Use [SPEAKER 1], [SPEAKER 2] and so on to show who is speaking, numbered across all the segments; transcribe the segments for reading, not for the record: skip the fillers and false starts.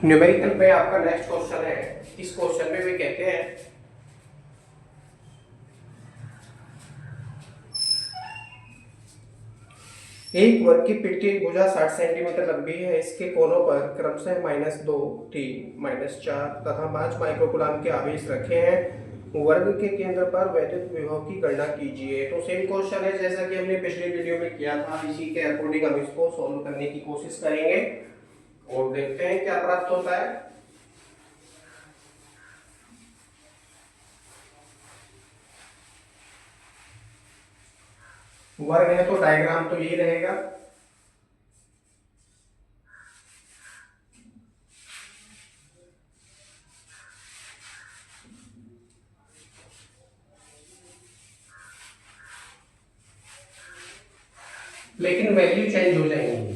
[SPEAKER 1] Numerical पे आपका next question है। इस क्वेश्चन में भी कहते हैं एक वर्ग की पिट्ठी भुजा 60 सेंटीमीटर लंबी है। इसके कोनों पर क्रमशः -2, 3, -4 तथा 5 माइक्रोकुलाम के आवेश रखे हैं। वर्ग के केंद्र पर वैद्युत विभव की गणना कीजिए। तो सेम क्वेश्चन है जैसा कि हमने पिछले वीडियो में किया था, इसी के अकॉर्डिंग हम इसको सॉल्व करने की कोशिश करेंगे और देखते हैं क्या प्राप्त होता है। वर्ग है तो डायग्राम तो यही रहेगा। लेकिन वैल्यू चेंज हो जाएंगी।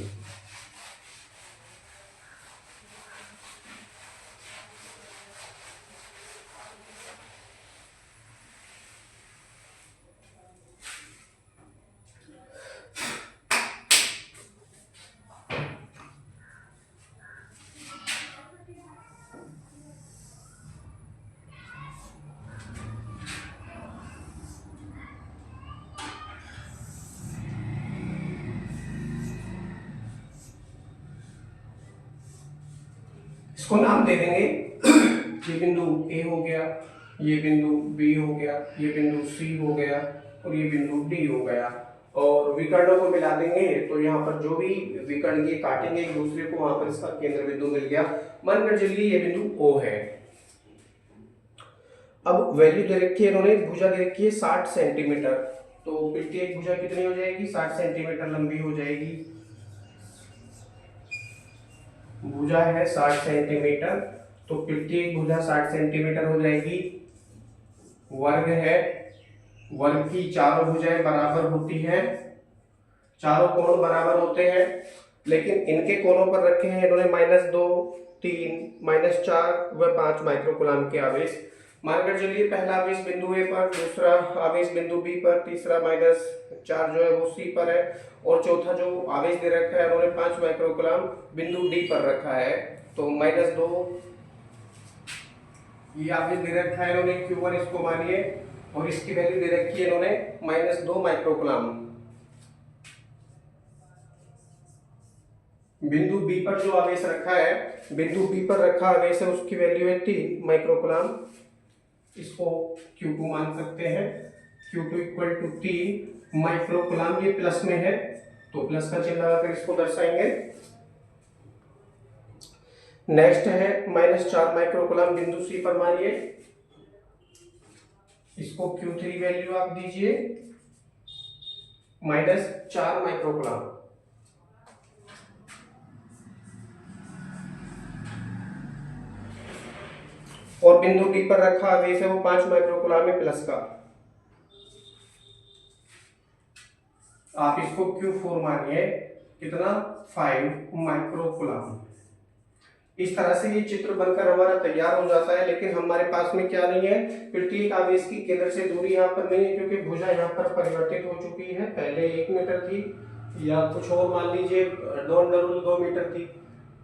[SPEAKER 1] इसको नाम दे देंगे। ये बिंदु ए हो गया, ये बिंदु बी हो गया, ये बिंदु सी हो गया और ये बिंदु डी हो गया। और विकर्णों को मिला देंगे तो यहाँ पर जो भी विकर्ण ये काटेंगे एक दूसरे को, वहां पर इसका केंद्र बिंदु मिल गया। मानकर चलिए ये बिंदु ओ है। अब वैल्यू दे रखी है इन्होंने, भुजा दे रखी है 60 सेंटीमीटर। तो पिट्ठी एक भुजा कितनी हो जाएगी? 60 सेंटीमीटर लंबी हो जाएगी। भुजा है 60 सेंटीमीटर, तो पिट्ठी एक भुजा 60 सेंटीमीटर हो जाएगी। वर्ग है, वर्ग की चारों भुजाएं बराबर होती हैं, चारों कोण बराबर होते हैं, लेकिन इनके कोणों पर रखे हैं इन्होंने -2, 3, -4 व 5 माइक्रोकुलाम के आवेश। मानकर चलिए पहला आवेश बिंदु ए पर, दूसरा आवेश बिंदु बी पर, तीसरा -4 जो है वो सी पर है और चौथा जो आवेश दे रखा है उन्होंने 5 माइक्रोकुलाम बिंदु डी पर रखा है। तो -2 ये आवेश दे रखा है इन्होंने Q1, इसको मानिए, और इसकी वैल्यू दे रखी है इन्होंने -2 माइक्रोकुलाम। बिंदु बी पर जो आवेश रखा है, बिंदु बी पर रखा आवेश है उसकी वैल्यू है 3 माइक्रोकुलाम। इसको Q2 मान सकते हैं। Q2 इक्वल टू 3 माइक्रोकुलाम, ये प्लस में है तो प्लस का चिन्ह लगाकर इसको दर्शाएंगे। नेक्स्ट है -4 माइक्रोकुलाम बिंदु सी पर मानिए, इसको Q3 वैल्यू आप दीजिए -4 माइक्रोकुलाम। और बिंदु डी पर रखा आवेश है वो 5 माइक्रोकुलाम है प्लस का, आप इसको Q4 मानिए, कितना? 5 माइक्रोकुलाम। इस तरह से ये चित्र बनकर हमारा तैयार हो जाता है। लेकिन हमारे पास में क्या नहीं है? प्रत्येक आवेश की केंद्र से दूरी यहाँ पर नहीं है, क्योंकि भुजा यहाँ पर परिवर्तित हो चुकी है। पहले 1 मीटर थी या कुछ और मान लीजिए 2 मीटर थी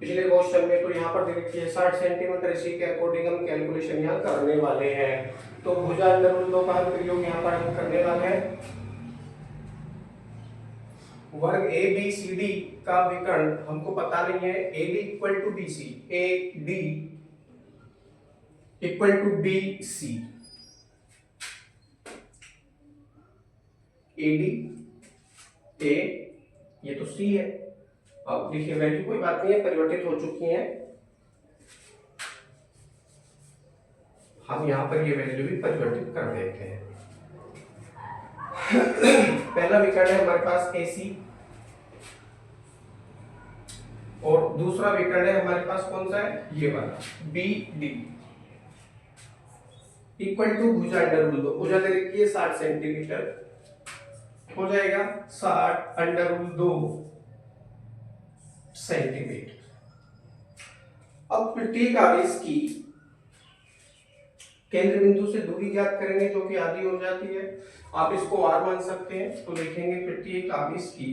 [SPEAKER 1] पिछले क्वेश्चन में, तो यहाँ पर दे रखी है 60 सेंटीमीटर। इसी के अकॉर्डिंग हम कैलकुलेशन यहाँ करने वाले हैं। तो भुजा √2 का प्रयोग यहाँ पर हम करने वाले हैं। वर्ग ए बी सी डी का विकर्ण हमको पता नहीं है। A D equal to B C, A D equal to B C, A D A, ये तो सी है। अब देखिए वैल्यू कोई बात नहीं है, परिवर्तित हो चुकी है। हम यहां पर ये वैल्यू भी परिवर्तित कर देते हैं। पहला विकर्ण है हमारे पास AC और दूसरा विकर्ण है हमारे पास कौन सा है? ये वाला BD इक्वल टू भुजा √2। भुजा दे रखी है 60 सेंटीमीटर, हो जाएगा 60 √2 सेंटीमीटर। अब प्रत्येक आवेश की केंद्र बिंदु से दूरी ज्ञात करेंगे जो कि आधी हो जाती है। आप इसको r मान सकते हैं। तो देखेंगे प्रत्येक आवेश की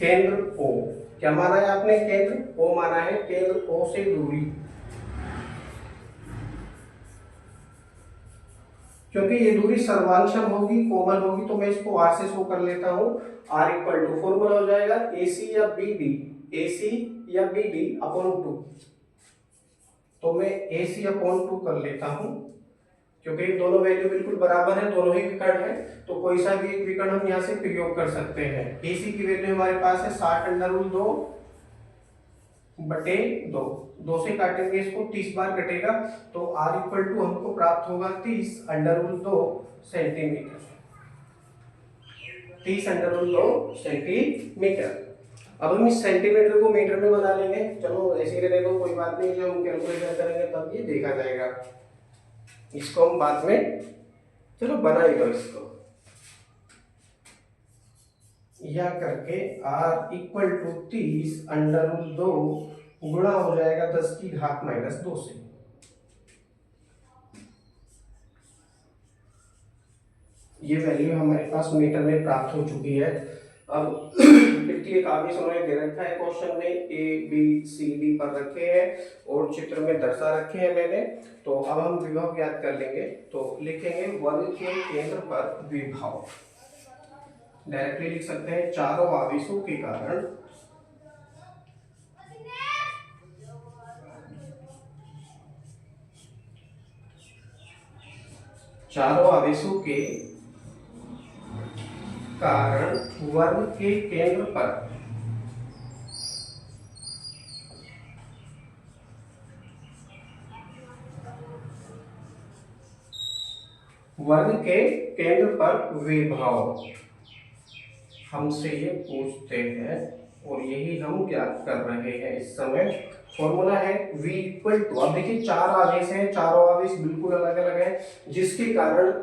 [SPEAKER 1] केंद्र O, क्या माना है आपने? केंद्र O माना है, केंद्र O से दूरी, क्योंकि ये दूरी सर्वांशम होगी, कॉमन होगी, तो मैं इसको r से शो कर लेता हूं। r इक्वल टू फॉर्मूला हो जाएगा AC या BD, AC या BD अपॉन 2, तो मैं AC अपॉन 2 कर लेता हूं, क्योंकि दोनों वैल्यू बिल्कुल बराबर है, दोनों ही विकर्ण है, तो कोई सा भी एक विकर्ण हम यहाँ से प्रयोग कर सकते हैं। AC की वैल्यू हमारे पास है 60√2 बटे 2, 2 से काटेंगे इसको, 30 बार कटेगा, तो r इक्वल टू हमको प्राप्त होगा 30√2 सेंटीमीटर, 30√2 सेंटीमीटर। अब हम इस सेंटीमीटर को मीटर में बना लेंगे, चलो ऐसे ही रहने दो, कोई बात नहीं, जो हम कैलकुलेशन करेंगे तब ये देखा जाएगा, इसको हम बाद में, चलो बना ही दो इसको, या करके r इक्वल टू 30√2 गुणा हो जाएगा 10 की घात -2 से। ये वैल्यू हमारे पास मीटर में प्राप्त हो चुकी है। अब प्रत्येक आवेश उन्होंने दे रखा है क्वेश्चन में, A B C D पर रखे हैं और चित्र में दर्शा रखे हैं मैंने, तो अब हम विभव ज्ञात कर लेंगे। तो लिखेंगे वर्ग के केंद्र पर विभव, डायरेक्टली लिख सकते हैं चारों आवेशों के कारण वर्ग के केंद्र पर विभव हमसे ये पूछते हैं और यही हम ज्ञात कर रहे हैं इस समय। फॉर्मूला है V इक्वल टू, अब देखिए चार आवेश हैं, चारों आवेश बिल्कुल अलग अलग हैं, जिसके कारण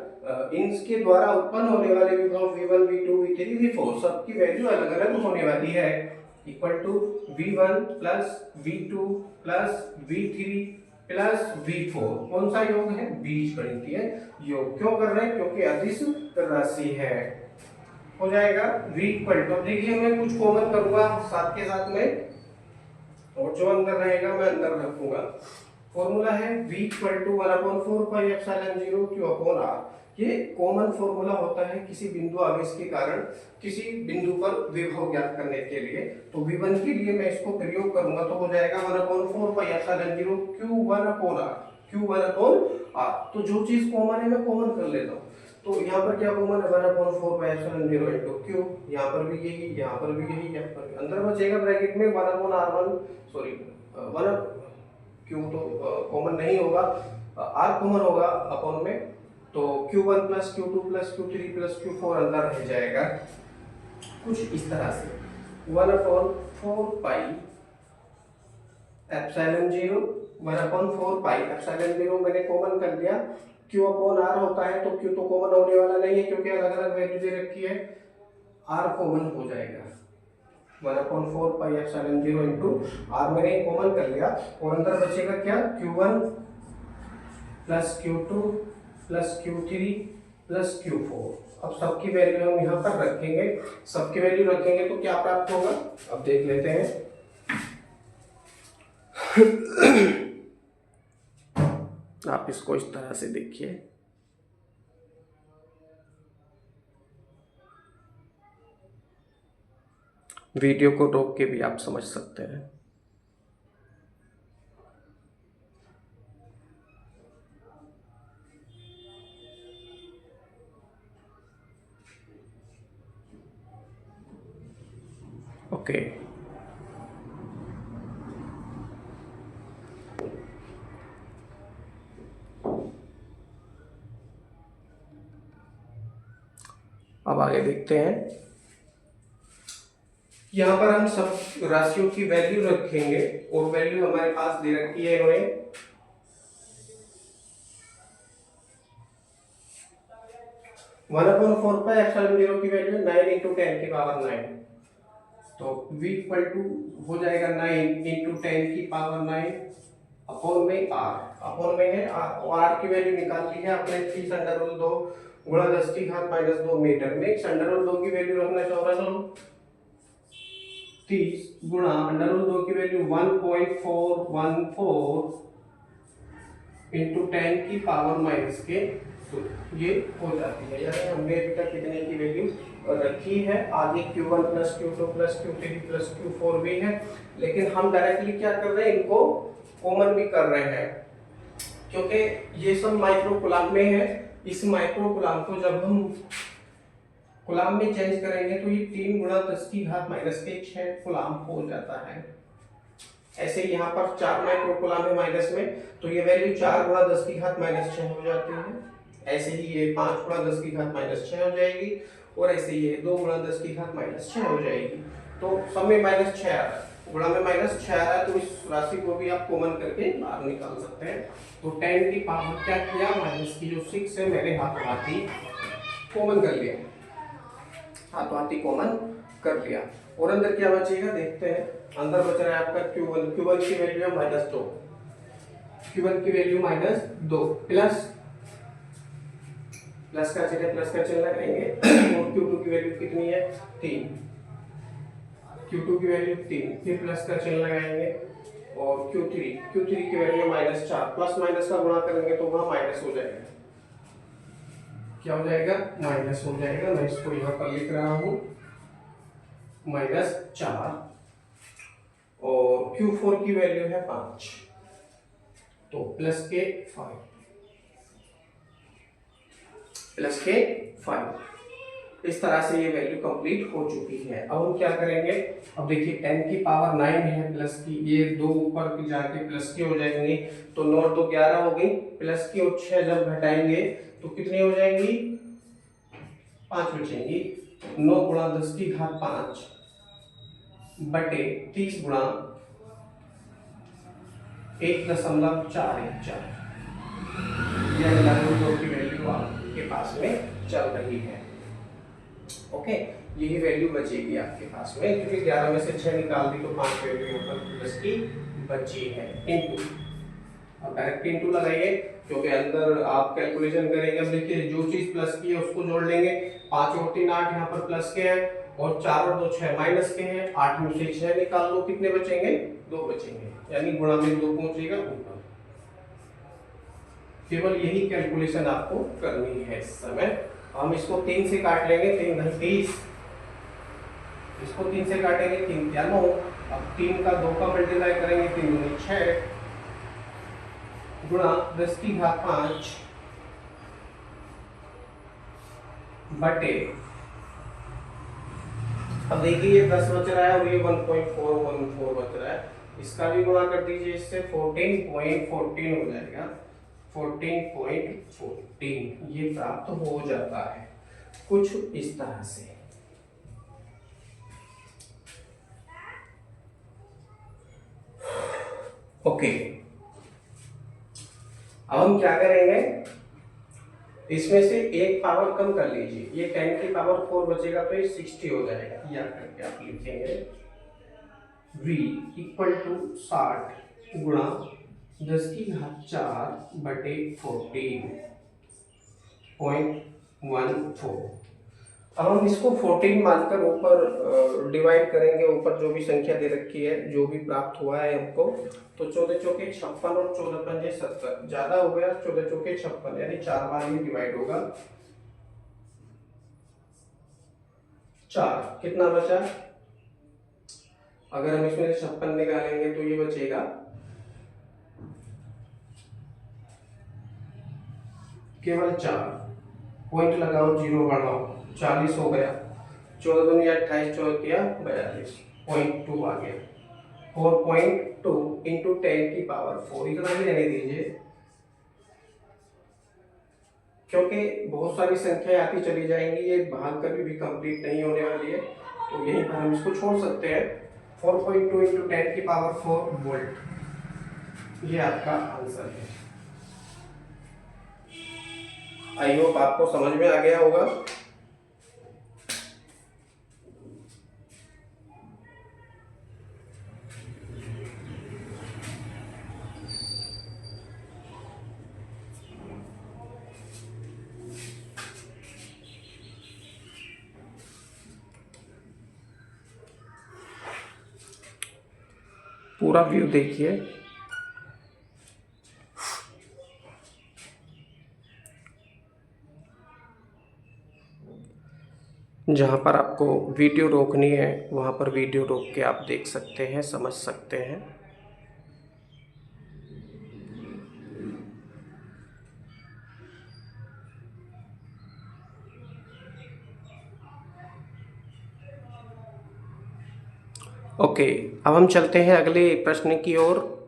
[SPEAKER 1] इनके द्वारा उत्पन्न होने वाले विभव V1 V2 V3 V4 सबकी वैल्यू अलग अलग होने वाली है। Equal to V1 plus V2 plus V3 plus V4, कौन सा योग है? बीजगणितीय योग। क्यों कर रहे हैं? क्योंकि अदिश राशि है। हो जाएगा V इक्वल टू, देखिए मैं कुछ कॉमन करूंगा साथ के साथ में, और जो अंदर रहेगा मैं अंदर रखूंगा। फॉर्मूला है V इक्वल टू 1/4πε0 Q/r। ये कॉमन फॉर्मूला होता है किसी बिंदु आवेश के कारण किसी बिंदु पर विभव ज्ञात करने के लिए। तो V1 के लिए मैं इसको प्रयोग करूंगा तो हो जाएगा 1/4πε0 Q1/r। तो जो चीज कॉमन है मैं कॉमन कर लेता हूँ। तो यहाँ पर क्या कॉमन है? 1/4πε0 इंटू Q, यहाँ पर भी यही, यहाँ पर भी यही, यहाँ पर भी। अंदर बचेगा ब्रैकेट में 1/r1, सॉरी 1, Q तो कॉमन नहीं होगा, R कॉमन होगा अपॉन में, तो Q1 plus Q2 plus Q3 plus Q4 अंदर रह जाएगा कुछ इस तरह से। 1/4πε0 मैंने कॉमन कर दिया। Q/r होता है तो Q तो कॉमन होने वाला नहीं है क्योंकि अलग अलग वैल्यू दे रखी है, R कॉमन हो जाएगा। 1/4πε0 इंटू R मैंने कॉमन कर लिया और अंदर बचेगा क्या? Q1 plus Q2 plus Q3 plus Q4। अब सबकी वैल्यू हम यहाँ पर रखेंगे, सबकी वैल्यू रखेंगे तो क्या प्राप्त होगा अब देख लेते हैं। आप इसको इस तरह से देखिए, वीडियो को रोक के भी आप समझ सकते हैं। ओके, अब आगे देखते हैं। यहाँ पर हम सब राशियों की वैल्यू रखेंगे और वैल्यू हमारे पास दे रखी है इन्होंने। की वैल्यू 9 इंटू 10 की पावर 9, तो V इक्वल टू हो जाएगा 9 इंटू 10 की पावर 9 अपॉन में R, अपॉन में है R, और R की वैल्यू निकाल ली है आपने 30√2 गुणा 10 की घात -2 मीटर में। 30√2 की वैल्यू रखना चाह रहा हूँ 30 गुणा अंडर रूट 2 की वैल्यू 1.414 इंटू 10 की पावर माइनस के, तो ये हो जाती है। यानी हमने अभी तक कितने की वैल्यू रखी है, आगे Q1 plus Q2 plus Q3 plus Q4 भी है, लेकिन हम डायरेक्टली क्या कर रहे हैं, इनको कॉमन भी कर रहे हैं, क्योंकि ये सब माइक्रो कूलाम में है। इस माइक्रो कूलाम को जब हम कूलाम में चेंज करेंगे तो ये 3 गुणा 10 की घात माइनस के 6 कूलाम हो जाता है। ऐसे यहाँ पर 4 माइक्रो कूलाम है माइनस में, तो ये वैल्यू 4 गुणा 10 की घात माइनस 6 हो जाती है। ऐसे ही ये 5 गुणा 10 की घात माइनस 6 हो जाएगी, और ऐसे ये 2 गुणा 10 की घात माइनस 6 हो जाएगी। तो सब में माइनस 6 आ रहा है, गुणा में माइनस 6 आ रहा है, तो इस राशि को भी आप कॉमन करके बाहर निकाल सकते हैं। तो 10 की पावर क्या किया, माइनस की जो 6 है मेरे हाथों हाथी कॉमन कर लिया, हाथों हाथी कॉमन कर लिया। और अंदर क्या बचेगा देखते हैं। अंदर बच रहा है आपका Q1 की वैल्यू है -2, Q1 की वैल्यू -2 प्लस का चिन्ह लगाएंगे, और Q2 की वैल्यू कितनी है 3, Q2 की वैल्यू 3, फिर प्लस का चिन्ह लगाएंगे, और Q3 की वैल्यू -4, प्लस माइनस का गुणा करेंगे तो वहां माइनस हो जाएगा। क्या हो जाएगा, माइनस हो जाएगा। मैं इसको यहाँ पर लिख रहा हूँ -4, और Q4 की वैल्यू है 5, तो प्लस के 5। इस तरह से ये वैल्यू कंप्लीट हो चुकी है। अब हम क्या करेंगे, अब देखिए 10 की पावर 9 है प्लस की, ये 2 ऊपर की जाके प्लस की हो जाएंगे, तो 9 और 2 11 हो गई, प्लस की और 6 जब घटाएंगे तो कितनी हो जाएंगी, 5 बचेंगी। 9 गुणा 10 की घात 5 बटे 30 गुणा 1.414, यह की वैल्यू आपके पास में चल रही है। ओके, यही वैल्यू बचेगी आपके पास में, क्योंकि 11 में से 6 निकाल दी तो 5 वैल्यू यहाँ पर प्लस की बची है। इनटू, अब डायरेक्ट इनटू लगाइए, क्योंकि अंदर आप कैलकुलेशन करेंगे। अब देखिए जो चीज प्लस की है उसको जोड़ लेंगे, 5 और 3 8 यहाँ पर प्लस के हैं, और 4 और 2 6 माइनस के हैं। 8 में से 6 निकाल लो, कितने बचेंगे, 2 बचेंगे, यानी गुणा में 2 पहुंचेगा ऊपर। केवल यही कैलकुलेशन आपको करनी है इस समय। हम इसको 3 से काट लेंगे, 3 नहीं 30, इसको 3 से काटेंगे, 3 क्या 9, अब 3 का 2 का मल्टीप्लाई करेंगे, 3 दूनी 6 गुणा 10 की घात 5 बटे, अब देखिए ये 10 बच रहा है और ये 1.414 बच रहा है, इसका भी गुणा कर दीजिए इससे, 14.14 हो जाएगा, 14.14 ये प्राप्त हो जाता है कुछ इस तरह से। ओके, अब हम क्या करेंगे, इसमें से एक पावर कम कर लीजिए, ये 10 की पावर 4 बचेगा तो ये 60 हो जाएगा। या करके आप लिखेंगे v इक्वल टू 60 गुणा 10 की घात 4 बटे 14.14। अब हम इसको 14 मानकर ऊपर डिवाइड करेंगे, ऊपर जो भी संख्या दे रखी है, जो भी प्राप्त हुआ है हमको, तो 14 चौके 56 और 14 पंजे 70, ज्यादा हो गया, 14 चौके 56, यानी 4 बार ये डिवाइड होगा। 4 कितना बचा, अगर हम इसमें 56 निकालेंगे तो ये बचेगा केवल 4, पॉइंट लगाओ, जीरो बढ़ाओ, 40 हो गया, 14 दूनी 28, 14 किया 42, 0.2 आ गया। 4.2 इंटू 10 की पावर 4, इतना ही रहने दीजिए, क्योंकि बहुत सारी संख्याएं आती चली जाएंगी, ये भाग कभी भी कंप्लीट नहीं होने वाली है, तो यहीं पर हम इसको छोड़ सकते हैं। 4.2 इंटू 10 की पावर 4 वोल्ट, ये आपका आंसर है। आई होप आपको समझ में आ गया होगा। पूरा व्यू देखिए। जहाँ पर आपको वीडियो रोकनी है वहाँ पर वीडियो रोक के आप देख सकते हैं, समझ सकते हैं। ओके, अब हम चलते हैं अगले प्रश्न की ओर।